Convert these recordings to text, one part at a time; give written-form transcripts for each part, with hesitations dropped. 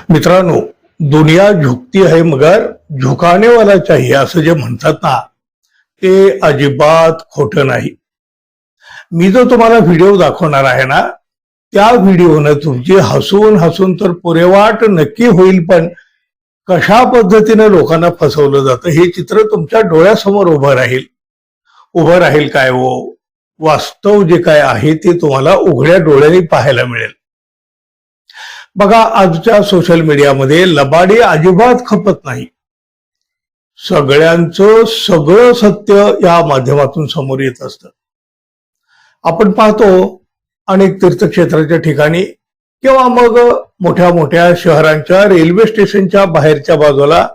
मित्रांनो, दुनिया झुकती है मगर झुकाने वाला चाहिए असं जे म्हणतात ना, ते अजिबात खोटं नाही. मी जो तुम्हाला व्हिडिओ दाखवणार आहे ना, त्या व्हिडिओनं तुमची हसून हसून तर पुरेवाट नक्की होईल, पण कशा पद्धतीने लोकांना फसवलं जातं हे चित्र तुमच्या डोळ्यासमोर उभं राहील काय हो. वास्तव जे काय आहे ते तुम्हाला उघड्या डोळ्यांनी पाहायला मिळेल. बघा, आजच्या सोशल मीडियामध्ये लबाडी अजिबात खपत नाही. सगळ्यांचं सगळं सत्य या माध्यमातून समोर येत असतं. आपण पाहतो अनेक तीर्थक्षेत्राच्या ठिकाणी किंवा मग मोठ्या मोठ्या शहरांच्या रेल्वे स्टेशनच्या बाहेरच्या बाजूला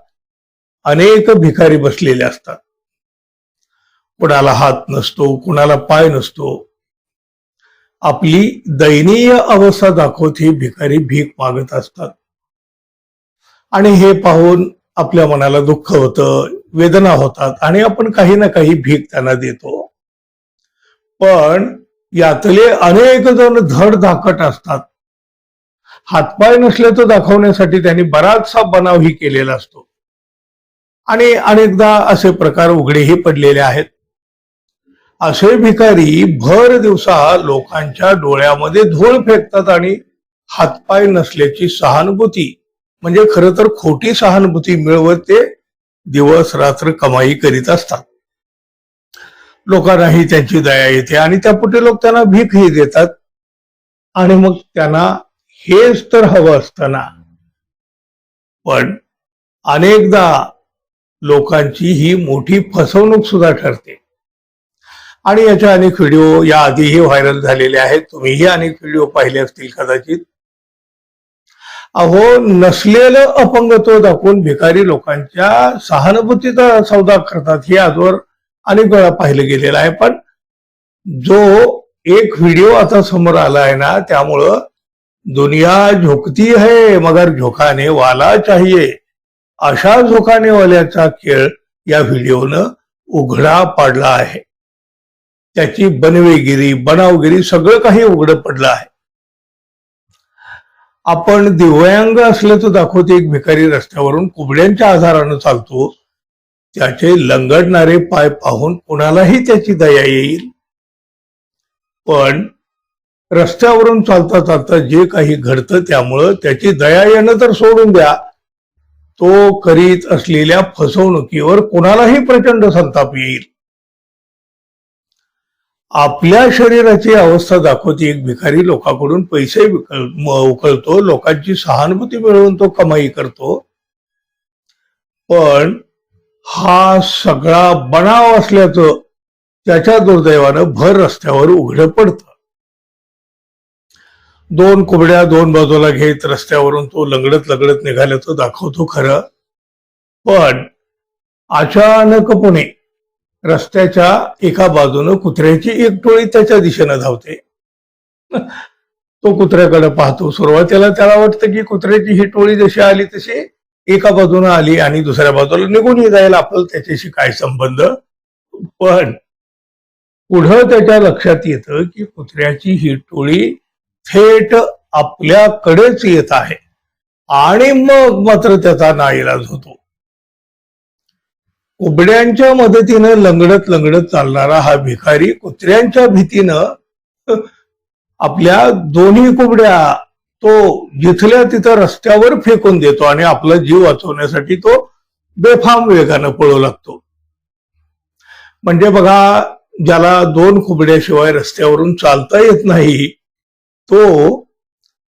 अनेक भिकारी बसलेले असतात. कुणाला हात नसतो, कुणाला पाय नसतो. आपली दयनीय अवस्था दाखवत ही भिकारी भीक मागत असतात. आणि हे पाहून आपल्या मनाला दुःख होतं, वेदना होतात आणि आपण काही ना काही भीक त्यांना देतो. पण यातले अनेक जण धडधाकट असतात. हातपाय नसल्याचं दाखवण्यासाठी त्यांनी बराचसा बनावही केलेला असतो. आणि अनेकदा असे प्रकार उघडेही पडलेले आहेत. असे भिकारी भर दिवसा लोकांच्या डोळ्यामध्ये धूळ फेकतात आणि हातपाय नसल्याची सहानुभूती, म्हणजे खरं तर खोटी सहानुभूती मिळवत ते दिवस रात्र कमाई करीत असतात. लोकांनाही त्यांची दया येते आणि त्यापुढे लोक त्यांना भीकही देतात. आणि मग त्यांना हेच तर हवं असतं ना. पण अनेकदा लोकांची ही मोठी फसवणूक सुद्धा ठरते. आणि याचे अनेक व्हिडिओ या आधीही व्हायरल झालेले आहेत. तुम्हीही अनेक व्हिडिओ पाहिले असतील कदाचित. अहो, नसलेलं अपंगत्व दाखवून भिकारी लोकांच्या सहानुभूतीचा सौदा करतात. हे आजवर अनेक वेळा पाहिलं गेलेलं आहे. पण जो एक व्हिडिओ आता समोर आला आहे ना, त्यामुळं दुनिया झुकती है मगर झुकाने वाला चाहिए, अशा झुकाने वाल्याचा खेळ या व्हिडिओनं उघडा पाडला आहे. त्याची बनवेगिरी, बनावगिरी सगळं काही उघडं पडलं आहे. आपण दिव्यांग असल्याचं दाखवते एक भिकारी रस्त्यावरून कुबड्यांच्या आधारानं चालतो. त्याचे लंगडणारे पाय पाहून कुणालाही त्याची दया येईल. पण रस्त्यावरून चालता चालता जे काही घडतं त्यामुळं त्याची दया येणं तर सोडून द्या, तो करीत असलेल्या फसवणुकीवर कुणालाही प्रचंड संताप येईल. आपल्या शरीराची अवस्था दाखवते एक भिकारी लोकांकडून पैसे उकळतो, लोकांची सहानुभूती मिळवून तो कमाई करतो. पण हा सगळा बनाव असल्याचं त्याच्या दुर्दैवानं भर रस्त्यावर उघडं पडतं. दोन कुबड्या दोन बाजूला घेत रस्त्यावरून तो लंगडत निघाल्याचं दाखवतो खरं. पण अचानकपणे रस्त्याच्या एका बाजूनं कुत्र्याची एक टोळी त्याच्या दिशेनं धावते. तो कुत्र्याकडे पाहतो. सुरुवातीला त्याला वाटतं की कुत्र्याची ही टोळी जशी आली तशी एका बाजूनं आली आणि दुसऱ्या बाजूला निघूनही जाईल, आपल्याला त्याच्याशी काय संबंध. पण पुढं त्याच्या लक्षात येतं की कुत्र्याची ही टोळी थेट आपल्याकडेच येत आहे. आणि मग मात्र त्याचा नाईलाज होतो. कुबड्यांच्या मदतीनं लंगडत चालणारा हा भिकारी कुत्र्यांच्या भीतीनं आपल्या दोन्ही कुबड्या तो जिथल्या तिथं रस्त्यावर फेकून देतो आणि आपला जीव वाचवण्यासाठी तो बेफाम वेगानं पळू लागतो. म्हणजे बघा, ज्याला दोन कुबड्याशिवाय रस्त्यावरून चालता येत नाही, तो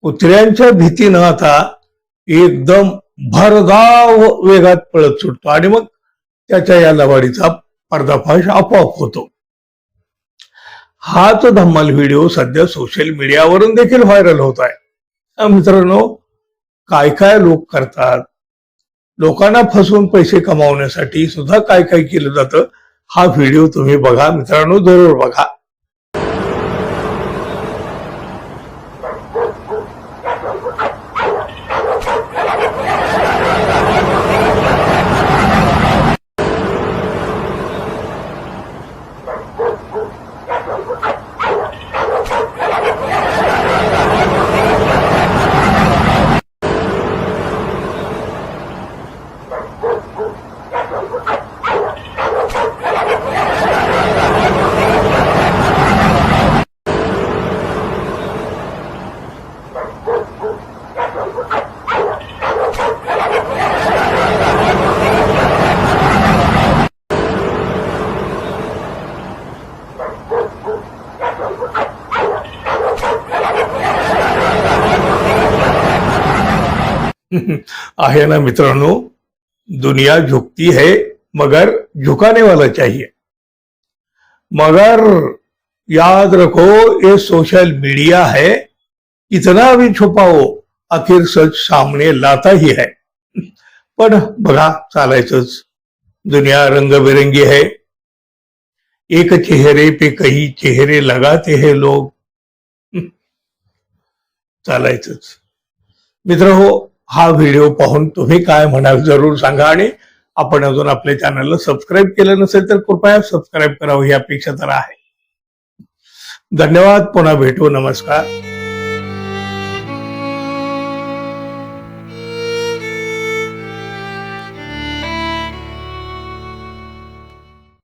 कुत्र्यांच्या भीतीनं आता एकदम भरधाव वेगात पळत सुटतो आणि मग त्याच्या या लबाडीचा पर्दाफाश आपोआप होतो. हाच धम्माल व्हिडिओ सध्या सोशल मीडियावरून देखील व्हायरल होत आहे. मित्रांनो, काय काय लोक करतात, लोकांना फसवून पैसे कमावण्यासाठी सुद्धा काय काय केलं जातं, हा व्हिडिओ तुम्ही बघा मित्रांनो, जरूर बघा. आहे ना मित्रांनो, दुनिया झुकती है मगर झुकाने वाला चाहिए. मगर याद रखो, ये सोशल मीडिया है, इतना भी छुपाओ आखिर सच सामने लाता ही है. पण बघा, चालायचंच. दुनिया रंगबिरंगी है. एक चेहरे पे कई चेहरे लगाते हैं लोग. चालायचंच. मित्र हो, हा व्हिडिओ पाहून तुम्ही काय म्हणाल जरूर सांगा. आणि आपण अजून आपल्या चॅनलला सबस्क्राईब केलं नसेल तर कृपया सबस्क्राईब करावं ही अपेक्षा तर आहे. धन्यवाद. पुन्हा भेटू. नमस्कार.